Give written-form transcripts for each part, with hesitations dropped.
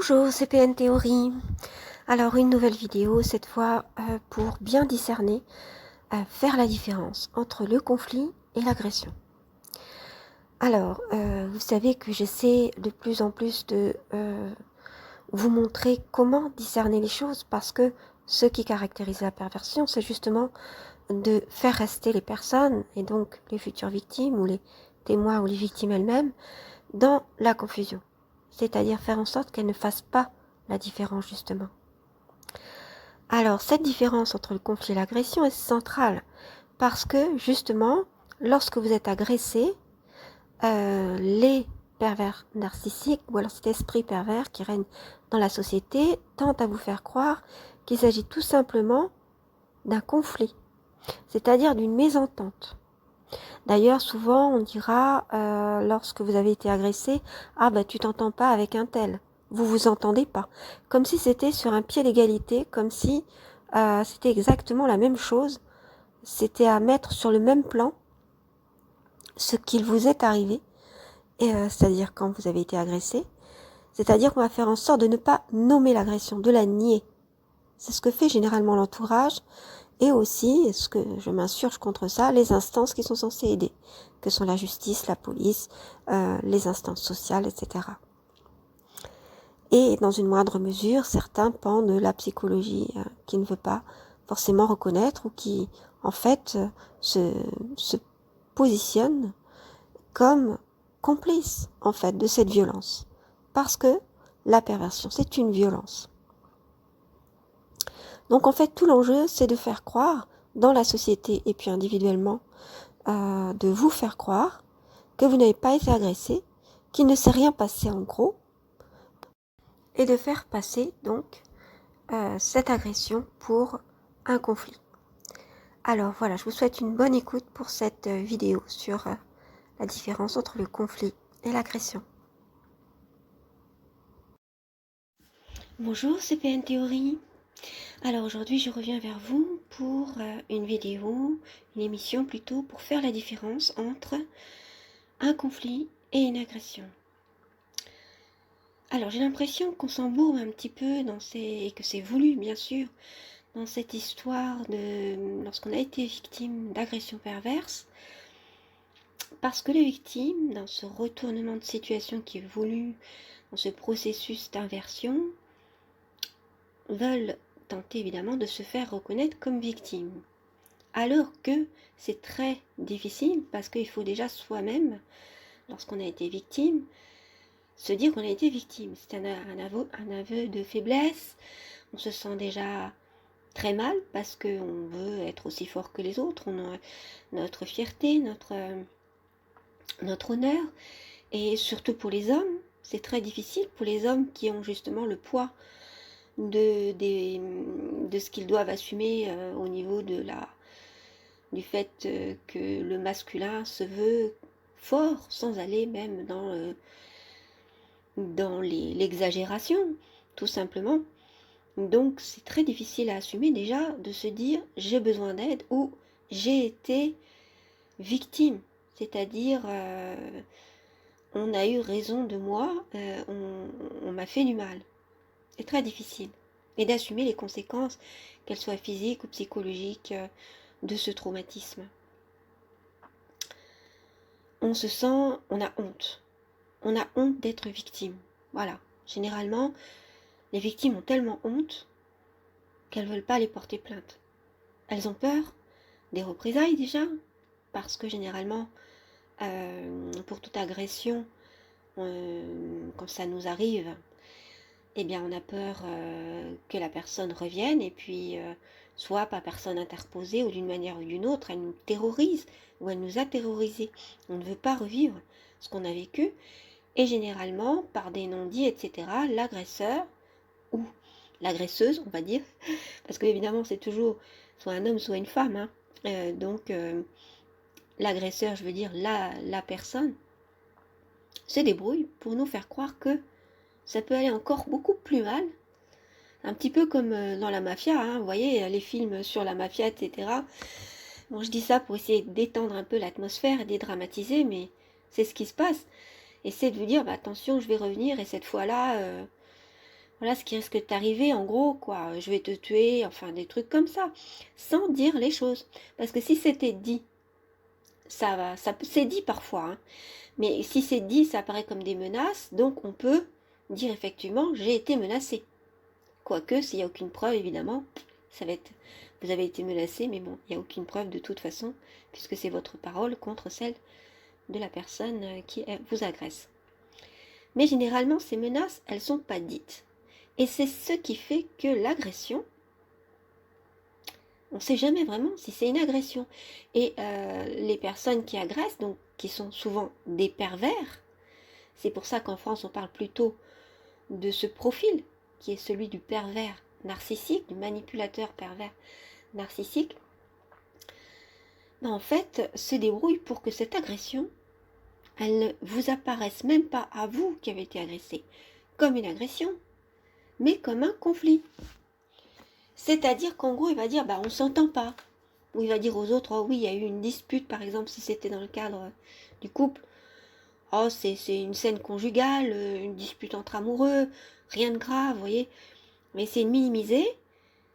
Bonjour, c'est PN Théorie. Alors une nouvelle vidéo, cette fois pour bien discerner, faire la différence entre le conflit et l'agression. Alors, vous savez que j'essaie de plus en plus de vous montrer comment discerner les choses parce que ce qui caractérise la perversion, c'est justement de faire rester les personnes et donc les futures victimes ou les témoins ou les victimes elles-mêmes dans la confusion. C'est-à-dire faire en sorte qu'elles ne fassent pas la différence justement. Alors, cette différence entre le conflit et l'agression est centrale parce que, justement, lorsque vous êtes agressé, les pervers narcissiques ou alors cet esprit pervers qui règne dans la société tente à vous faire croire qu'il s'agit tout simplement d'un conflit, c'est-à-dire d'une mésentente. D'ailleurs, souvent, on dira, lorsque vous avez été agressé, « Ah, tu t'entends pas avec un tel. » Vous vous entendez pas. Comme si c'était sur un pied d'égalité, comme si c'était exactement la même chose. C'était à mettre sur le même plan ce qu'il vous est arrivé, c'est-à-dire quand vous avez été agressé. C'est-à-dire qu'on va faire en sorte de ne pas nommer l'agression, de la nier. C'est ce que fait généralement l'entourage. Et aussi, ce que je m'insurge contre ça, les instances qui sont censées aider, que sont la justice, la police, les instances sociales, etc. Et dans une moindre mesure, certains pans de la psychologie qui ne veut pas forcément reconnaître ou qui, en fait, se positionnent comme complices, en fait, de cette violence. Parce que la perversion, c'est une violence. Donc en fait, tout l'enjeu, c'est de faire croire dans la société et puis individuellement, de vous faire croire que vous n'avez pas été agressé, qu'il ne s'est rien passé en gros, et de faire passer donc cette agression pour un conflit. Alors voilà, je vous souhaite une bonne écoute pour cette vidéo sur la différence entre le conflit et l'agression. Bonjour, c'est PN Théorie. Alors aujourd'hui, je reviens vers vous pour une vidéo, une émission plutôt, pour faire la différence entre un conflit et une agression. Alors j'ai l'impression qu'on s'embourbe un petit peu et que c'est voulu bien sûr, dans cette histoire de lorsqu'on a été victime d'agressions perverses, parce que les victimes, dans ce retournement de situation qui est voulu, dans ce processus d'inversion, veulent tenter évidemment de se faire reconnaître comme victimes. Alors que c'est très difficile parce qu'il faut déjà soi-même, lorsqu'on a été victime, se dire qu'on a été victime. C'est un aveu de faiblesse, on se sent déjà très mal parce qu'on veut être aussi fort que les autres, on a notre fierté, notre honneur, et surtout pour les hommes, c'est très difficile pour les hommes qui ont justement le poids de ce qu'ils doivent assumer au niveau du fait que le masculin se veut fort sans aller même dans l'exagération, tout simplement. Donc c'est très difficile à assumer déjà de se dire j'ai besoin d'aide ou j'ai été victime, c'est-à-dire on a eu raison de moi, on m'a fait du mal. C'est très difficile. Et d'assumer les conséquences, qu'elles soient physiques ou psychologiques, de ce traumatisme. On se sent, on a honte. On a honte d'être victime. Voilà. Généralement, les victimes ont tellement honte qu'elles ne veulent pas aller porter plainte. Elles ont peur des représailles déjà, parce que généralement, pour toute agression, quand ça nous arrive, eh bien on a peur que la personne revienne et puis soit par personne interposée ou d'une manière ou d'une autre, elle nous terrorise ou elle nous a terrorisés. On ne veut pas revivre ce qu'on a vécu et généralement par des non-dits, etc., l'agresseur ou l'agresseuse, on va dire, parce que évidemment c'est toujours soit un homme soit une femme, hein. Donc l'agresseur, je veux dire la personne, se débrouille pour nous faire croire que ça peut aller encore beaucoup plus mal. Un petit peu comme dans la mafia, hein, vous voyez, les films sur la mafia, etc. Bon, je dis ça pour essayer de détendre un peu l'atmosphère et dédramatiser, mais c'est ce qui se passe. Et c'est de vous dire, attention, je vais revenir, et cette fois-là, voilà ce qui risque de t'arriver, en gros, quoi, je vais te tuer, enfin des trucs comme ça, sans dire les choses. Parce que si c'était dit, ça va, c'est dit parfois, hein, mais si c'est dit, ça apparaît comme des menaces, donc on peut dire effectivement, j'ai été menacé. Quoique, s'il n'y a aucune preuve, évidemment, ça va être, vous avez été menacé, mais bon, il n'y a aucune preuve de toute façon, puisque c'est votre parole contre celle de la personne qui vous agresse. Mais généralement, ces menaces, elles ne sont pas dites. Et c'est ce qui fait que l'agression, on ne sait jamais vraiment si c'est une agression. Et les personnes qui agressent, donc qui sont souvent des pervers, c'est pour ça qu'en France, on parle plutôt de ce profil, qui est celui du pervers narcissique, du manipulateur pervers narcissique, en fait, se débrouille pour que cette agression, elle ne vous apparaisse même pas à vous qui avez été agressé comme une agression, mais comme un conflit. C'est-à-dire qu'en gros, il va dire, bah, on s'entend pas. Ou il va dire aux autres, oh oui, il y a eu une dispute, par exemple, si c'était dans le cadre du couple. Oh, c'est une scène conjugale, une dispute entre amoureux, rien de grave, vous voyez. Mais c'est de minimiser,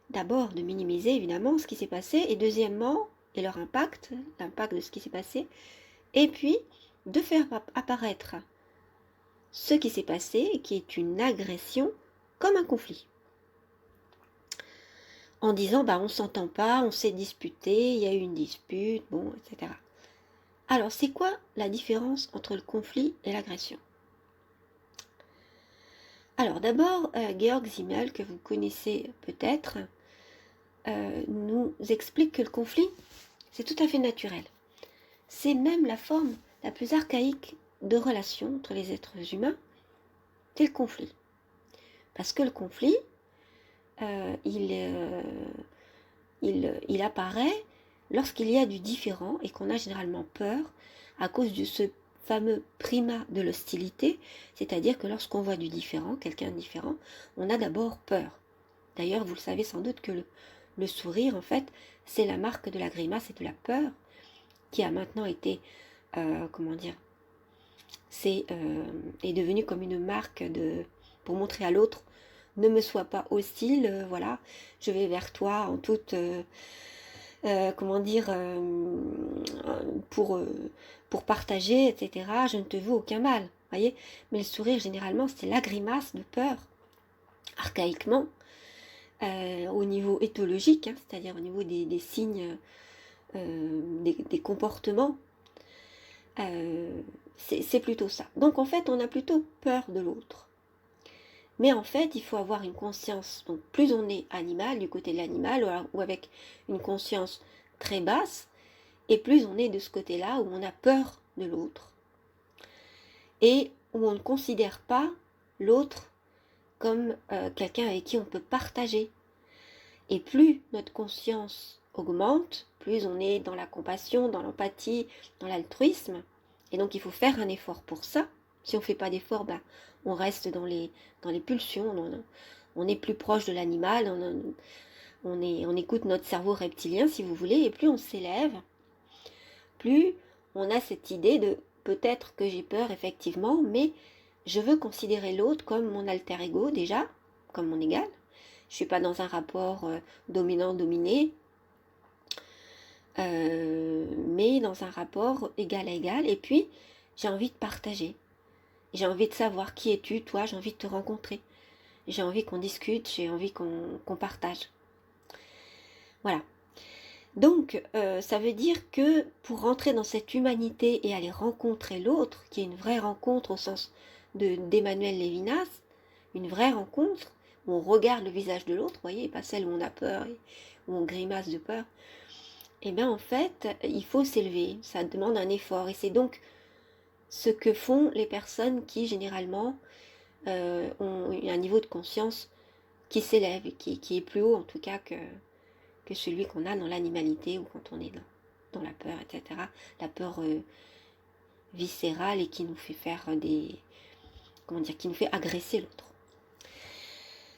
d'abord de minimiser évidemment ce qui s'est passé, et deuxièmement, et leur impact, l'impact de ce qui s'est passé, et puis de faire apparaître ce qui s'est passé, qui est une agression, comme un conflit. En disant, bah, on s'entend pas, on s'est disputé, il y a eu une dispute, bon, etc. Alors, c'est quoi la différence entre le conflit et l'agression? Alors, d'abord, Georg Simmel, que vous connaissez peut-être, nous explique que le conflit, c'est tout à fait naturel. C'est même la forme la plus archaïque de relation entre les êtres humains, c'est le conflit. Parce que le conflit, il apparaît lorsqu'il y a du différent et qu'on a généralement peur à cause de ce fameux primat de l'hostilité, c'est-à-dire que lorsqu'on voit du différent, quelqu'un de différent, on a d'abord peur. D'ailleurs, vous le savez sans doute que le sourire, en fait, c'est la marque de la grimace et de la peur qui a maintenant été, comment dire, est devenu comme une marque pour montrer à l'autre, ne me sois pas hostile, voilà, je vais vers toi en toute, comment dire, pour partager, etc. Je ne te veux aucun mal, voyez. Mais le sourire, généralement, c'est la grimace de peur, archaïquement, au niveau éthologique, hein, c'est-à-dire au niveau des signes, des comportements. C'est plutôt ça. Donc en fait, on a plutôt peur de l'autre. Mais en fait, il faut avoir une conscience, donc plus on est animal, du côté de l'animal, ou avec une conscience très basse, et plus on est de ce côté-là où on a peur de l'autre, et où on ne considère pas l'autre comme quelqu'un avec qui on peut partager. Et plus notre conscience augmente, plus on est dans la compassion, dans l'empathie, dans l'altruisme, et donc il faut faire un effort pour ça. Si on ne fait pas d'effort, ben, on reste dans les pulsions, on est plus proche de l'animal, on écoute notre cerveau reptilien, si vous voulez, et plus on s'élève, plus on a cette idée de peut-être que j'ai peur, effectivement, mais je veux considérer l'autre comme mon alter ego, déjà, comme mon égal. Je ne suis pas dans un rapport dominant-dominé, mais dans un rapport égal à égal, et puis j'ai envie de partager. J'ai envie de savoir qui es-tu, toi, j'ai envie de te rencontrer. J'ai envie qu'on discute, j'ai envie qu'on partage. Voilà. Donc, ça veut dire que pour rentrer dans cette humanité et aller rencontrer l'autre, qui est une vraie rencontre au sens d'Emmanuel Lévinas, une vraie rencontre, où on regarde le visage de l'autre, voyez, pas celle où on a peur, et où on grimace de peur, et bien en fait, il faut s'élever, ça demande un effort, et c'est donc ce que font les personnes qui, généralement, ont un niveau de conscience qui s'élève, et qui est plus haut, en tout cas, que celui qu'on a dans l'animalité, ou quand on est dans la peur, etc. La peur viscérale, et qui nous fait faire qui nous fait agresser l'autre.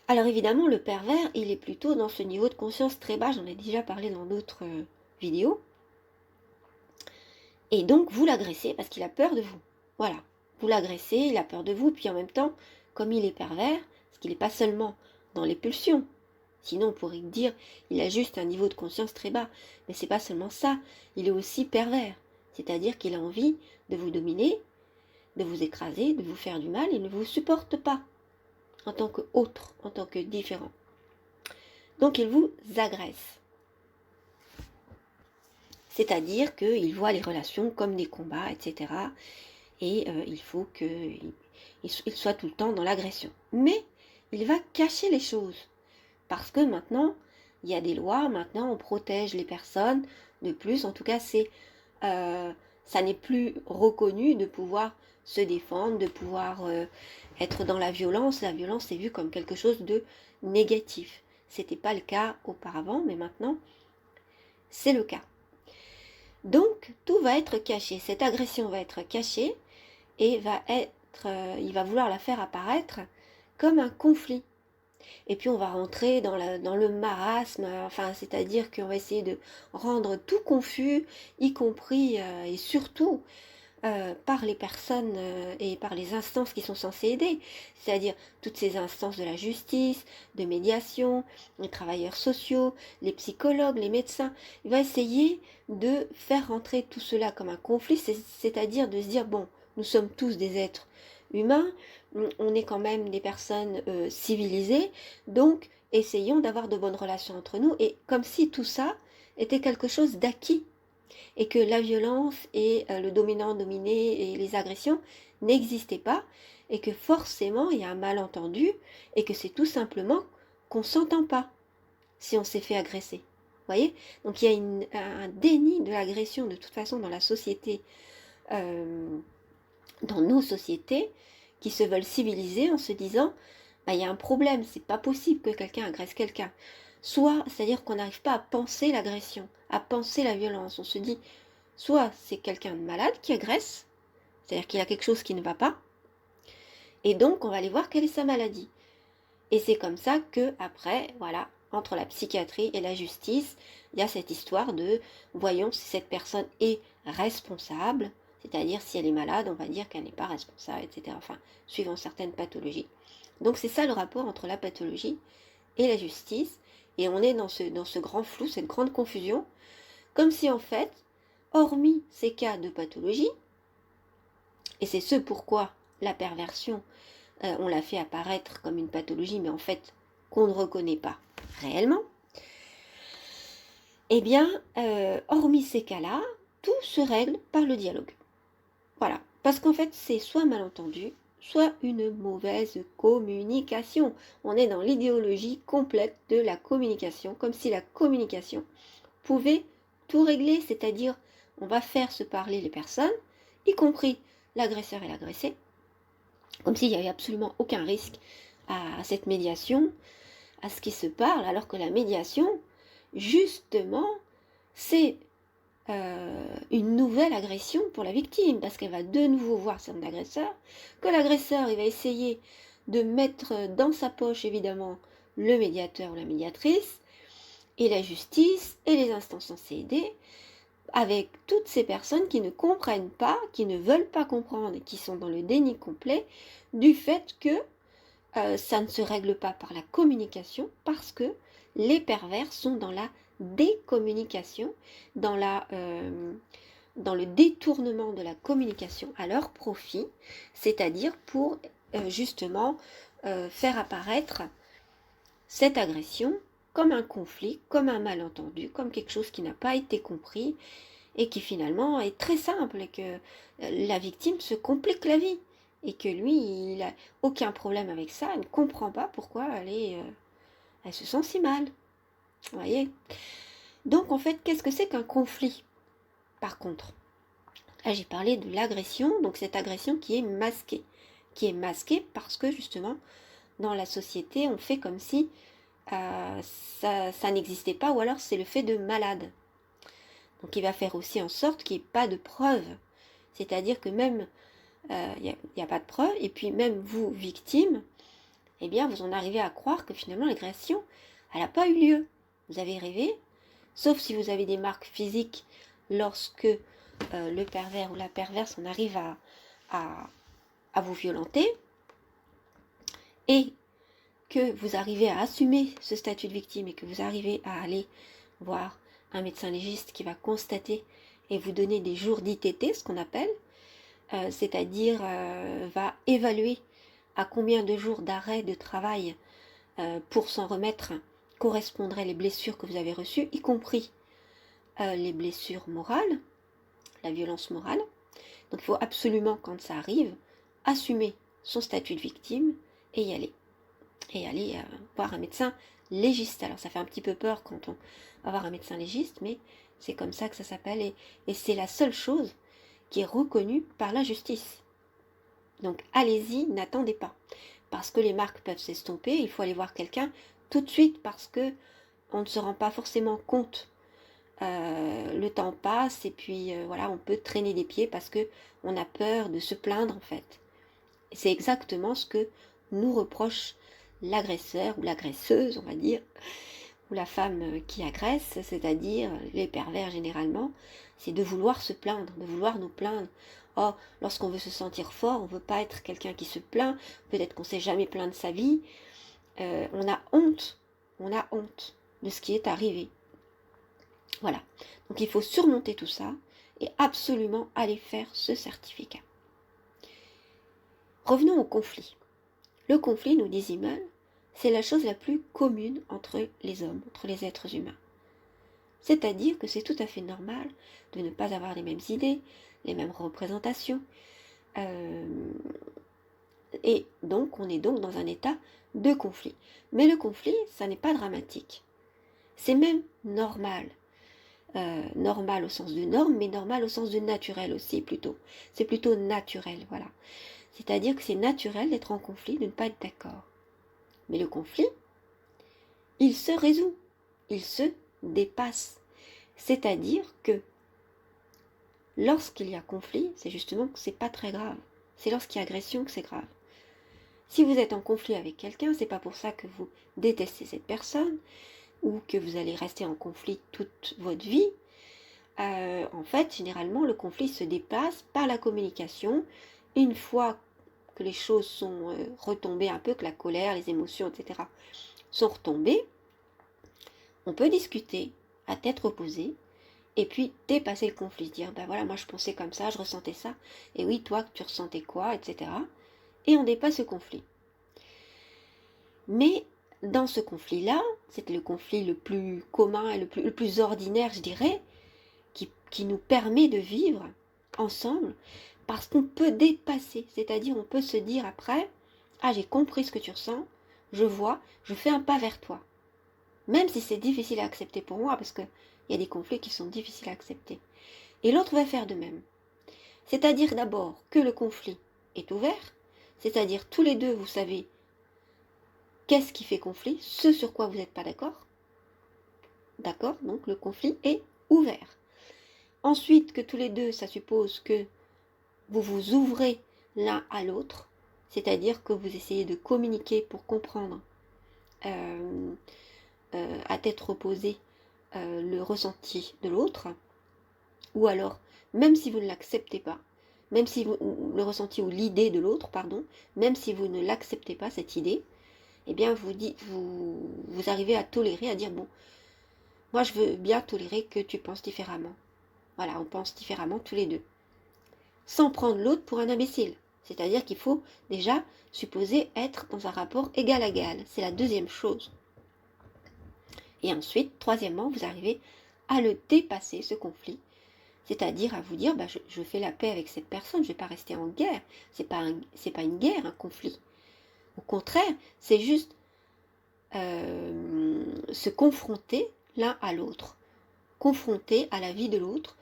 Alors évidemment, le pervers, il est plutôt dans ce niveau de conscience très bas, j'en ai déjà parlé dans d'autres vidéos. Et donc, vous l'agressez parce qu'il a peur de vous. Voilà. Vous l'agressez, il a peur de vous, puis en même temps, comme il est pervers, qu'il n'est pas seulement dans les pulsions. Sinon, on pourrait dire il a juste un niveau de conscience très bas. Mais c'est pas seulement ça, il est aussi pervers. C'est-à-dire qu'il a envie de vous dominer, de vous écraser, de vous faire du mal, et ne vous supporte pas en tant qu'autre, en tant que différent. Donc il vous agresse. C'est-à-dire qu'il voit les relations comme des combats, etc. Et il faut qu'il soit tout le temps dans l'agression. Mais il va cacher les choses. Parce que maintenant, il y a des lois, maintenant on protège les personnes. De plus, en tout cas, ça n'est plus reconnu de pouvoir se défendre, de pouvoir être dans la violence. La violence est vue comme quelque chose de négatif. C'était pas le cas auparavant, mais maintenant, c'est le cas. Donc, tout va être caché. Cette agression va être cachée et il va vouloir la faire apparaître comme un conflit. Et puis on va rentrer dans le marasme, enfin, c'est-à-dire qu'on va essayer de rendre tout confus, y compris et surtout par les personnes et par les instances qui sont censées aider, c'est-à-dire toutes ces instances de la justice, de médiation, les travailleurs sociaux, les psychologues, les médecins. Il va essayer de faire rentrer tout cela comme un conflit, c'est-à-dire de se dire, bon, nous sommes tous des êtres humains, on est quand même des personnes civilisées, donc essayons d'avoir de bonnes relations entre nous, et comme si tout ça était quelque chose d'acquis, et que la violence et le dominant-dominé et les agressions n'existaient pas, et que forcément il y a un malentendu, et que c'est tout simplement qu'on s'entend pas si on s'est fait agresser. Vous voyez? Donc il y a un déni de l'agression de toute façon dans la société, dans nos sociétés, qui se veulent civilisées en se disant bah, il y a un problème, c'est pas possible que quelqu'un agresse quelqu'un. Soit, c'est-à-dire qu'on n'arrive pas à penser l'agression, à penser la violence. On se dit, soit c'est quelqu'un de malade qui agresse, c'est-à-dire qu'il a quelque chose qui ne va pas, et donc on va aller voir quelle est sa maladie. Et c'est comme ça que, après, voilà, entre la psychiatrie et la justice, il y a cette histoire de, voyons si cette personne est responsable, c'est-à-dire si elle est malade, on va dire qu'elle n'est pas responsable, etc. Enfin, suivant certaines pathologies. Donc c'est ça le rapport entre la pathologie et la justice, et on est dans ce grand flou, cette grande confusion, comme si en fait, hormis ces cas de pathologie, et c'est ce pourquoi la perversion, on l'a fait apparaître comme une pathologie, mais en fait, qu'on ne reconnaît pas réellement, eh bien, hormis ces cas-là, tout se règle par le dialogue. Voilà, parce qu'en fait, c'est soit malentendu, soit une mauvaise communication. On est dans l'idéologie complète de la communication, comme si la communication pouvait tout régler, c'est-à-dire on va faire se parler les personnes, y compris l'agresseur et l'agressé, comme s'il n'y avait absolument aucun risque à cette médiation, à ce qui se parle, alors que la médiation, justement, c'est une nouvelle agression pour la victime, parce qu'elle va de nouveau voir son agresseur, que l'agresseur il va essayer de mettre dans sa poche évidemment le médiateur ou la médiatrice, et la justice et les instances censées aider, avec toutes ces personnes qui ne comprennent pas, qui ne veulent pas comprendre et qui sont dans le déni complet du fait que ça ne se règle pas par la communication, parce que les pervers sont dans la décommunication, dans le détournement de la communication à leur profit, c'est-à-dire pour justement faire apparaître cette agression comme un conflit, comme un malentendu, comme quelque chose qui n'a pas été compris et qui finalement est très simple, et que la victime se complique la vie et que lui, il n'a aucun problème avec ça, il ne comprend pas pourquoi elle se sent si mal. Vous voyez? Donc en fait, qu'est-ce que c'est qu'un conflit? Par contre, là j'ai parlé de l'agression, donc cette agression qui est masquée parce que justement, dans la société, on fait comme si ça n'existait pas, ou alors c'est le fait de malade. Donc il va faire aussi en sorte qu'il n'y ait pas de preuves. C'est-à-dire que même il n'y a pas de preuves, et puis même vous, victime, eh bien vous en arrivez à croire que finalement l'agression, elle n'a pas eu lieu. Vous avez rêvé, sauf si vous avez des marques physiques lorsque le pervers ou la perverse en arrive à vous violenter. Et que vous arrivez à assumer ce statut de victime et que vous arrivez à aller voir un médecin légiste qui va constater et vous donner des jours d'ITT, ce qu'on appelle, c'est-à-dire va évaluer à combien de jours d'arrêt de travail pour s'en remettre correspondraient les blessures que vous avez reçues, y compris les blessures morales, la violence morale. Donc il faut absolument, quand ça arrive, assumer son statut de victime et y aller. Et aller voir un médecin légiste. Alors ça fait un petit peu peur quand on va voir un médecin légiste, mais c'est comme ça que ça s'appelle. Et c'est la seule chose qui est reconnue par la justice. Donc allez-y, n'attendez pas. Parce que les marques peuvent s'estomper, il faut aller voir quelqu'un tout de suite parce que on ne se rend pas forcément compte. Le temps passe et puis voilà, on peut traîner des pieds parce que on a peur de se plaindre en fait. Et c'est exactement ce que nous reproche l'agresseur ou l'agresseuse, on va dire, ou la femme qui agresse, c'est-à-dire les pervers généralement, c'est de vouloir se plaindre, de vouloir nous plaindre. Oh, lorsqu'on veut se sentir fort, on ne veut pas être quelqu'un qui se plaint, peut-être qu'on ne s'est jamais plaint de sa vie, on a honte de ce qui est arrivé. Voilà, donc il faut surmonter tout ça et absolument aller faire ce certificat. Revenons au conflit. Le conflit, nous dit Simmel, c'est la chose la plus commune entre les hommes, entre les êtres humains. C'est-à-dire que c'est tout à fait normal de ne pas avoir les mêmes idées, les mêmes représentations. Et donc, on est donc dans un état de conflit. Mais le conflit, ça n'est pas dramatique. C'est même normal. Normal au sens de norme, mais normal au sens de naturel aussi, plutôt. C'est plutôt naturel, voilà. C'est-à-dire que c'est naturel d'être en conflit, de ne pas être d'accord. Mais le conflit, il se résout, il se dépasse. C'est-à-dire que lorsqu'il y a conflit, c'est justement que c'est pas très grave. C'est lorsqu'il y a agression que c'est grave. Si vous êtes en conflit avec quelqu'un, c'est pas pour ça que vous détestez cette personne ou que vous allez rester en conflit toute votre vie. En fait, généralement, le conflit se dépasse par la communication. Une fois que les choses sont retombées un peu, que la colère, les émotions, etc. sont retombées, on peut discuter à tête reposée et puis dépasser le conflit, dire ben voilà, moi je pensais comme ça, je ressentais ça, et oui, toi tu ressentais quoi, etc. Et on dépasse ce conflit. Mais dans ce conflit-là, c'est le conflit le plus commun et le plus ordinaire, je dirais, qui nous permet de vivre ensemble, parce qu'on peut dépasser, c'est-à-dire on peut se dire après, ah j'ai compris ce que tu ressens, je vois, je fais un pas vers toi. Même si c'est difficile à accepter pour moi, parce qu'il y a des conflits qui sont difficiles à accepter. Et l'autre va faire de même. C'est-à-dire d'abord que le conflit est ouvert, c'est-à-dire tous les deux vous savez qu'est-ce qui fait conflit, ce sur quoi vous n'êtes pas d'accord. D'accord, donc le conflit est ouvert. Ensuite, que tous les deux, ça suppose que vous vous ouvrez l'un à l'autre, c'est-à-dire que vous essayez de communiquer pour comprendre à tête reposée le ressenti de l'autre, ou alors, même si vous ne l'acceptez pas, même si vous, le ressenti ou l'idée de l'autre, pardon, même si vous ne l'acceptez pas, cette idée, eh bien vous arrivez à tolérer, à dire bon, moi je veux bien tolérer que tu penses différemment. Voilà, on pense différemment tous les deux. Sans prendre l'autre pour un imbécile. C'est-à-dire qu'il faut déjà supposer être dans un rapport égal à égal. C'est la deuxième chose. Et ensuite, troisièmement, vous arrivez à le dépasser, ce conflit. C'est-à-dire à vous dire, bah, je fais la paix avec cette personne, je ne vais pas rester en guerre. C'est pas une guerre, un conflit. Au contraire, c'est juste se confronter l'un à l'autre. Confronter à la vie de l'autre,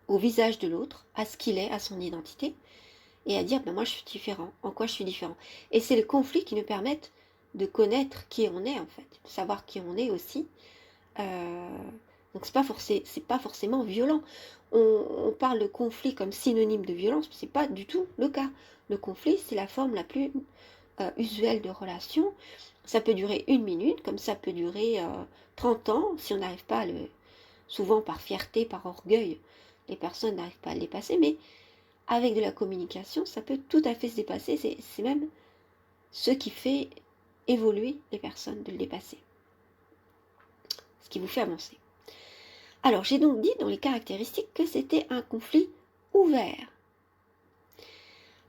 au visage de l'autre, à ce qu'il est, à son identité, et à dire, ben moi je suis différent, en quoi je suis différent. Et c'est le conflit qui nous permet de connaître qui on est en fait, de savoir qui on est aussi. Donc c'est pas forcément violent. On parle de conflit comme synonyme de violence, mais c'est pas du tout le cas. Le conflit, c'est la forme la plus usuelle de relation. Ça peut durer 1 minute, comme ça peut durer 30 ans, si on n'arrive pas à le... Souvent par fierté, par orgueil, les personnes n'arrivent pas à le dépasser, mais avec de la communication, ça peut tout à fait se dépasser. C'est même ce qui fait évoluer les personnes, de le dépasser. Ce qui vous fait avancer. Alors, j'ai donc dit dans les caractéristiques que c'était un conflit ouvert.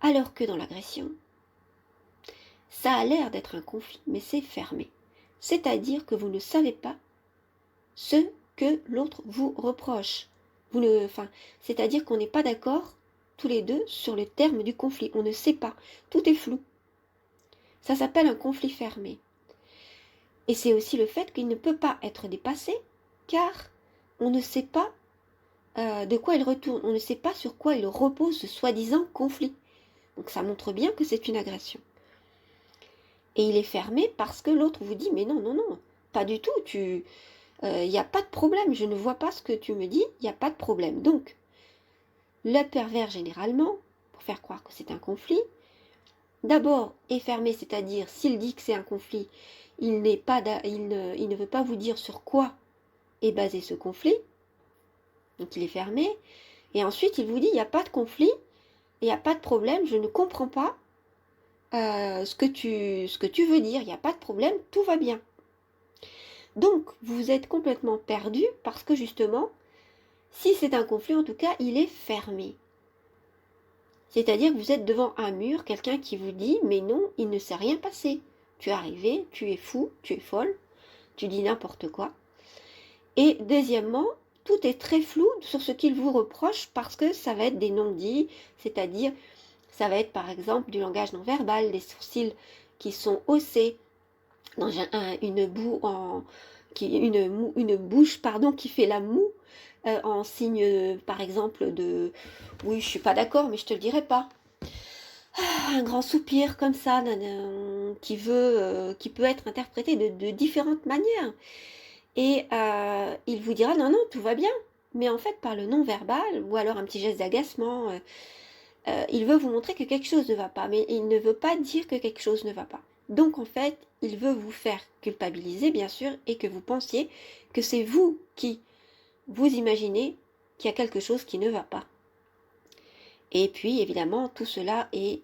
Alors que dans l'agression, ça a l'air d'être un conflit, mais c'est fermé. C'est-à-dire que vous ne savez pas ce que l'autre vous reproche. C'est-à-dire qu'on n'est pas d'accord tous les deux sur le terme du conflit. On ne sait pas. Tout est flou. Ça s'appelle un conflit fermé. Et c'est aussi le fait qu'il ne peut pas être dépassé, car on ne sait pas de quoi il retourne. On ne sait pas sur quoi il repose ce soi-disant conflit. Donc ça montre bien que c'est une agression. Et il est fermé parce que l'autre vous dit « mais non, non, non, pas du tout, il n'y a pas de problème, je ne vois pas ce que tu me dis, il n'y a pas de problème. » Donc, le pervers généralement, pour faire croire que c'est un conflit, d'abord est fermé, c'est-à-dire s'il dit que c'est un conflit, il ne veut pas vous dire sur quoi est basé ce conflit, donc il est fermé, et ensuite il vous dit « il n'y a pas de conflit, il n'y a pas de problème, je ne comprends pas ce que tu veux dire, il n'y a pas de problème, tout va bien. » Donc, vous êtes complètement perdu parce que justement, si c'est un conflit, en tout cas, il est fermé. C'est-à-dire que vous êtes devant un mur, quelqu'un qui vous dit « mais non, il ne s'est rien passé. Tu es arrivé, tu es fou, tu es folle, tu dis n'importe quoi. » Et deuxièmement, tout est très flou sur ce qu'il vous reproche parce que ça va être des non-dits, c'est-à-dire ça va être par exemple du langage non verbal, des sourcils qui sont haussés, dans une bouche qui fait la moue, en signe par exemple de oui je suis pas d'accord mais je te le dirai pas, un grand soupir comme ça qui peut être interprété de différentes manières, et il vous dira non non tout va bien, mais en fait par le non verbal ou alors un petit geste d'agacement, il veut vous montrer que quelque chose ne va pas, mais il ne veut pas dire que quelque chose ne va pas. Donc en fait, il veut vous faire culpabiliser, bien sûr, et que vous pensiez que c'est vous qui vous imaginez qu'il y a quelque chose qui ne va pas. Et puis, évidemment, tout cela est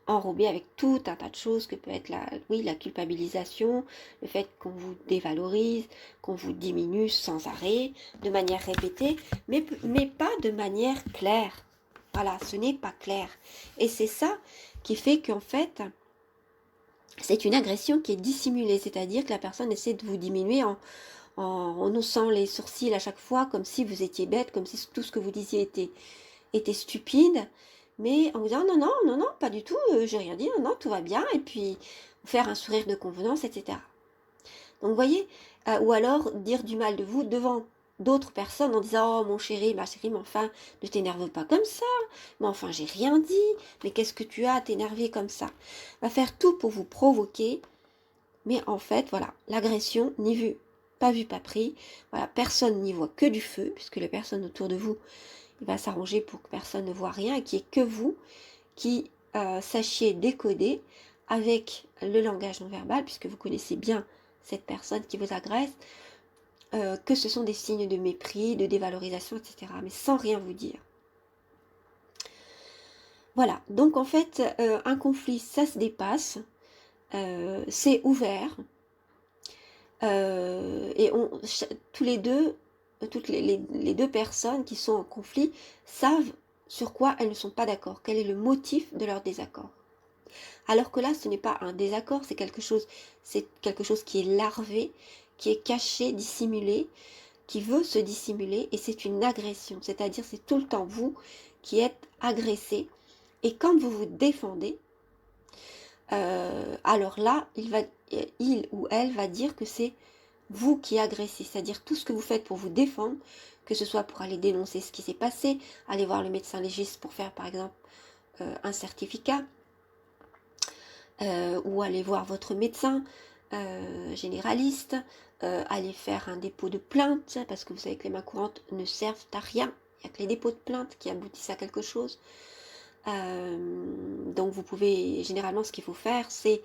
enrobé avec tout un tas de choses que peut être la culpabilisation, le fait qu'on vous dévalorise, qu'on vous diminue sans arrêt, de manière répétée, mais pas de manière claire. Voilà, ce n'est pas clair. Et c'est ça qui fait qu'en fait, c'est une agression qui est dissimulée, c'est-à-dire que la personne essaie de vous diminuer en haussant les sourcils à chaque fois, comme si vous étiez bête, comme si tout ce que vous disiez était stupide, mais en vous disant non, non, non, non, pas du tout, j'ai rien dit, non, non, tout va bien, et puis vous faire un sourire de convenance, etc. Donc vous voyez, ou alors dire du mal de vous devant d'autres personnes en disant « Oh mon chéri, ma chérie, mais enfin, ne t'énerve pas comme ça, mais enfin, j'ai rien dit, mais qu'est-ce que tu as à t'énerver comme ça ?» Va faire tout pour vous provoquer, mais en fait, voilà, l'agression, ni vu, pas pris, voilà, personne n'y voit que du feu, puisque les personnes autour de vous, il va s'arranger pour que personne ne voit rien, et qu'il n'y ait que vous qui sachiez décoder avec le langage non verbal, puisque vous connaissez bien cette personne qui vous agresse, que ce sont des signes de mépris, de dévalorisation, etc. Mais sans rien vous dire. Voilà, donc en fait, un conflit, ça se dépasse, c'est ouvert, et toutes les deux personnes qui sont en conflit savent sur quoi elles ne sont pas d'accord, quel est le motif de leur désaccord. Alors que là, ce n'est pas un désaccord, c'est quelque chose qui est larvé, qui est caché, dissimulé, qui veut se dissimuler, et c'est une agression, c'est-à-dire c'est tout le temps vous qui êtes agressé, et quand vous vous défendez, alors là, il ou elle va dire que c'est vous qui agressez, c'est-à-dire tout ce que vous faites pour vous défendre, que ce soit pour aller dénoncer ce qui s'est passé, aller voir le médecin légiste pour faire par exemple un certificat, ou aller voir votre médecin généraliste, aller faire un dépôt de plainte, parce que vous savez que les mains courantes ne servent à rien, il n'y a que les dépôts de plainte qui aboutissent à quelque chose. Donc vous pouvez, généralement ce qu'il faut faire, c'est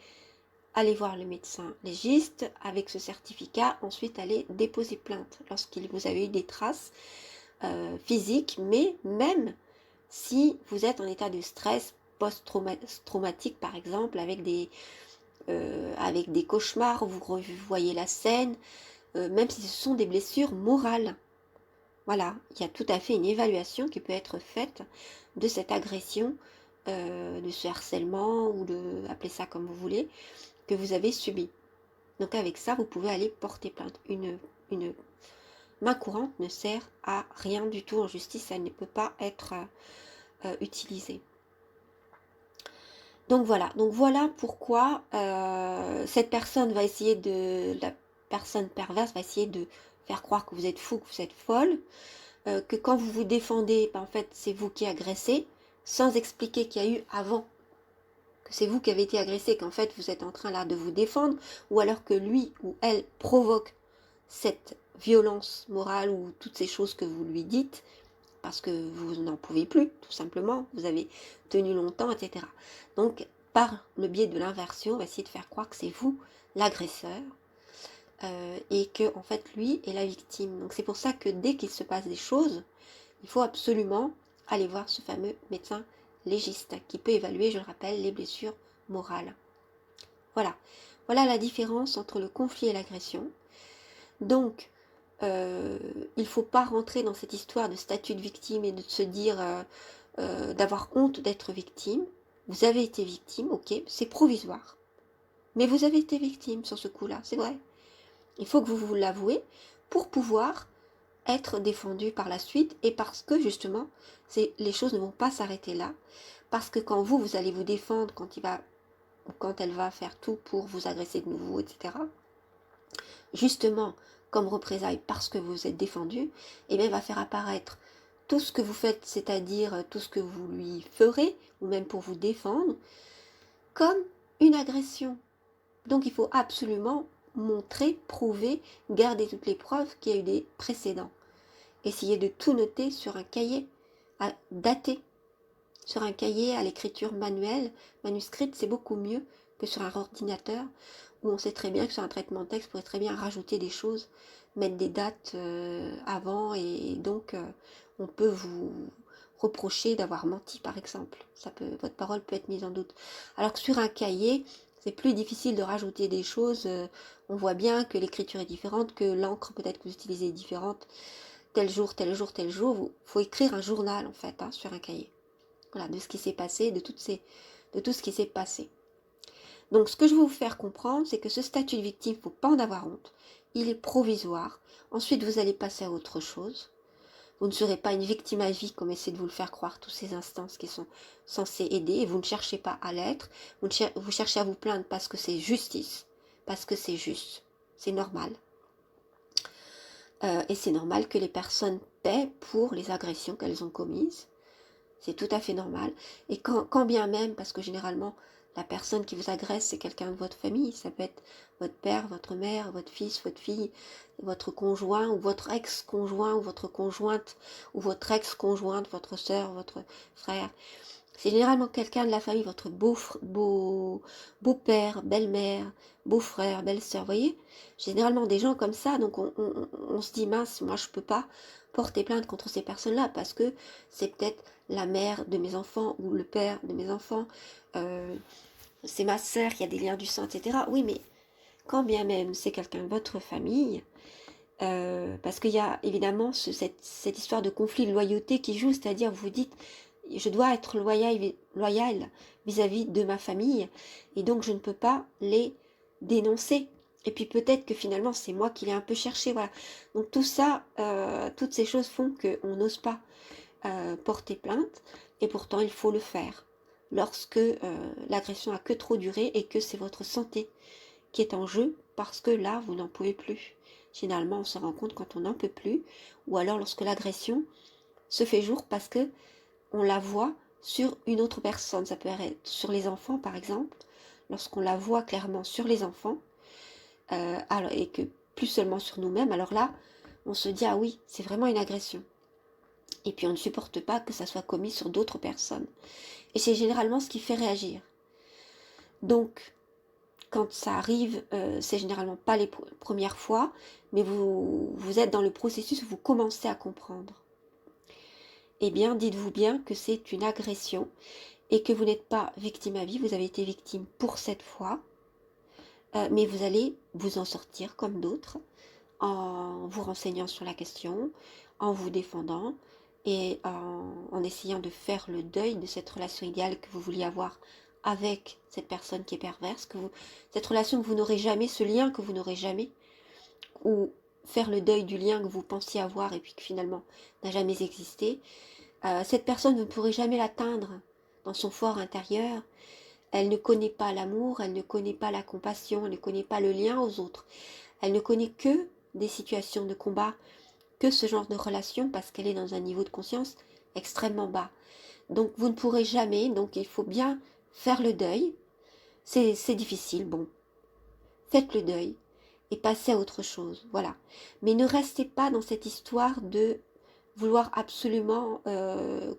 aller voir le médecin légiste avec ce certificat, ensuite aller déposer plainte lorsqu'il vous avez eu des traces physiques, mais même si vous êtes en état de stress post-traumatique par exemple, avec des avec des cauchemars, vous revoyez la scène, même si ce sont des blessures morales. Voilà, il y a tout à fait une évaluation qui peut être faite de cette agression, de ce harcèlement, ou appelez ça comme vous voulez, que vous avez subi. Donc avec ça, vous pouvez aller porter plainte. Une main courante ne sert à rien du tout en justice, elle ne peut pas être utilisée. Donc voilà pourquoi cette personne va essayer la personne perverse va essayer de faire croire que vous êtes fou, que vous êtes folle, que quand vous vous défendez, en fait c'est vous qui agressez, sans expliquer qu'il y a eu avant, que c'est vous qui avez été agressé, qu'en fait vous êtes en train là de vous défendre, ou alors que lui ou elle provoque cette violence morale ou toutes ces choses que vous lui dites, parce que vous n'en pouvez plus, tout simplement, vous avez tenu longtemps, etc. Donc, par le biais de l'inversion, on va essayer de faire croire que c'est vous l'agresseur, et que, en fait, lui est la victime. Donc, c'est pour ça que dès qu'il se passe des choses, il faut absolument aller voir ce fameux médecin légiste, qui peut évaluer, je le rappelle, les blessures morales. Voilà. Voilà la différence entre le conflit et l'agression. Donc, il ne faut pas rentrer dans cette histoire de statut de victime et de se dire d'avoir honte d'être victime. Vous avez été victime, ok, c'est provisoire. Mais vous avez été victime sur ce coup-là, c'est vrai. Il faut que vous vous l'avouez pour pouvoir être défendu par la suite, et parce que justement, les choses ne vont pas s'arrêter là. Parce que quand vous allez vous défendre, quand elle va faire tout pour vous agresser de nouveau, etc., justement, comme représailles parce que vous êtes défendu, et bien, il va faire apparaître tout ce que vous faites, c'est-à-dire tout ce que vous lui ferez, ou même pour vous défendre, comme une agression. Donc il faut absolument montrer, prouver, garder toutes les preuves qu'il y a eu des précédents. Essayez de tout noter sur un cahier, à dater. Sur un cahier à l'écriture manuelle, manuscrite, c'est beaucoup mieux que sur un ordinateur, où on sait très bien que sur un traitement de texte, vous pourrez très bien rajouter des choses, mettre des dates avant, et donc on peut vous reprocher d'avoir menti, par exemple. Votre parole peut être mise en doute. Alors que sur un cahier, c'est plus difficile de rajouter des choses. On voit bien que l'écriture est différente, que l'encre peut-être que vous utilisez est différente. Tel jour, tel jour, tel jour. Il faut écrire un journal, en fait, sur un cahier. Voilà, de ce qui s'est passé, de tout ce qui s'est passé. Donc ce que je veux vous faire comprendre, c'est que ce statut de victime, il ne faut pas en avoir honte. Il est provisoire. Ensuite, vous allez passer à autre chose. Vous ne serez pas une victime à vie, comme essaie de vous le faire croire toutes ces instances qui sont censées aider, et vous ne cherchez pas à l'être. Vous cherchez à vous plaindre parce que c'est justice, parce que c'est juste. C'est normal. Et c'est normal que les personnes paient pour les agressions qu'elles ont commises. C'est tout à fait normal. Et quand bien même, parce que généralement, la personne qui vous agresse, c'est quelqu'un de votre famille. Ça peut être votre père, votre mère, votre fils, votre fille, votre conjoint, ou votre ex-conjoint, ou votre conjointe, ou votre ex-conjointe, votre soeur, votre frère. C'est généralement quelqu'un de la famille, votre beau-père, belle-mère, beau-frère, belle-sœur, vous voyez. Généralement des gens comme ça, donc on se dit, mince, moi je peux pas porter plainte contre ces personnes-là, parce que c'est peut-être la mère de mes enfants, ou le père de mes enfants, c'est ma sœur, il y a des liens du sang, etc. Oui, mais quand bien même c'est quelqu'un de votre famille, parce qu'il y a évidemment cette histoire de conflit de loyauté qui joue, c'est-à-dire vous dites, je dois être loyal vis-à-vis de ma famille, et donc je ne peux pas les dénoncer. Et puis peut-être que finalement c'est moi qui l'ai un peu cherché, voilà. Donc tout ça, toutes ces choses font qu'on n'ose pas porter plainte, et pourtant il faut le faire lorsque l'agression a que trop duré et que c'est votre santé qui est en jeu, parce que là vous n'en pouvez plus. Généralement on se rend compte quand on n'en peut plus, ou alors lorsque l'agression se fait jour parce que on la voit sur une autre personne. Ça peut être sur les enfants, par exemple, lorsqu'on la voit clairement sur les enfants, et que plus seulement sur nous-mêmes, alors là, on se dit, ah oui, c'est vraiment une agression. Et puis on ne supporte pas que ça soit commis sur d'autres personnes. Et c'est généralement ce qui fait réagir. Donc, quand ça arrive, c'est généralement pas les premières fois, mais vous êtes dans le processus où vous commencez à comprendre. Eh bien, dites-vous bien que c'est une agression, et que vous n'êtes pas victime à vie, vous avez été victime pour cette fois, mais vous allez vous en sortir comme d'autres, en vous renseignant sur la question, en vous défendant et en essayant de faire le deuil de cette relation idéale que vous vouliez avoir avec cette personne qui est perverse, cette relation que vous n'aurez jamais, ce lien que vous n'aurez jamais, ou faire le deuil du lien que vous pensiez avoir et puis que finalement n'a jamais existé. Cette personne, vous ne pourrez jamais l'atteindre dans son fort intérieur. Elle ne connaît pas l'amour, elle ne connaît pas la compassion, elle ne connaît pas le lien aux autres. Elle ne connaît que des situations de combat, que ce genre de relation parce qu'elle est dans un niveau de conscience extrêmement bas. Donc vous ne pourrez jamais, donc il faut bien faire le deuil. C'est difficile, bon. Faites le deuil et passez à autre chose, voilà. Mais ne restez pas dans cette histoire de vouloir absolument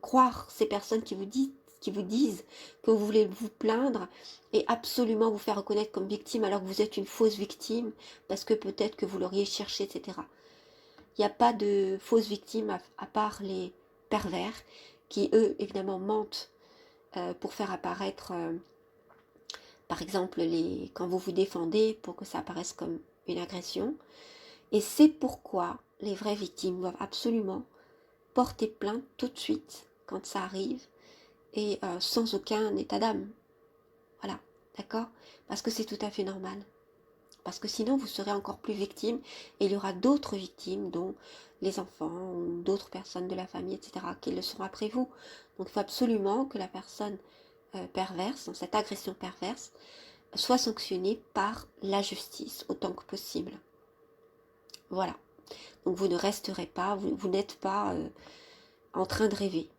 croire ces personnes qui vous disent que vous voulez vous plaindre et absolument vous faire reconnaître comme victime alors que vous êtes une fausse victime parce que peut-être que vous l'auriez cherché, etc. Il n'y a pas de fausses victimes à part les pervers qui, eux, évidemment, mentent pour faire apparaître, par exemple, quand vous vous défendez pour que ça apparaisse comme une agression. Et c'est pourquoi les vraies victimes doivent absolument porter plainte tout de suite quand ça arrive et sans aucun état d'âme. Voilà, d'accord? Parce que c'est tout à fait normal. Parce que sinon, vous serez encore plus victime et il y aura d'autres victimes, dont les enfants ou d'autres personnes de la famille, etc., qui le seront après vous. Donc, il faut absolument que la personne perverse, dans cette agression perverse, soit sanctionnée par la justice autant que possible. Voilà. Donc, vous ne resterez pas, vous n'êtes pas en train de rêver.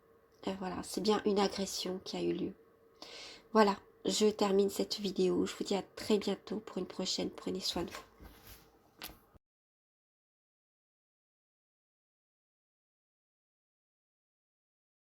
Voilà, c'est bien une agression qui a eu lieu. Voilà, je termine cette vidéo. Je vous dis à très bientôt pour une prochaine. Prenez soin de vous.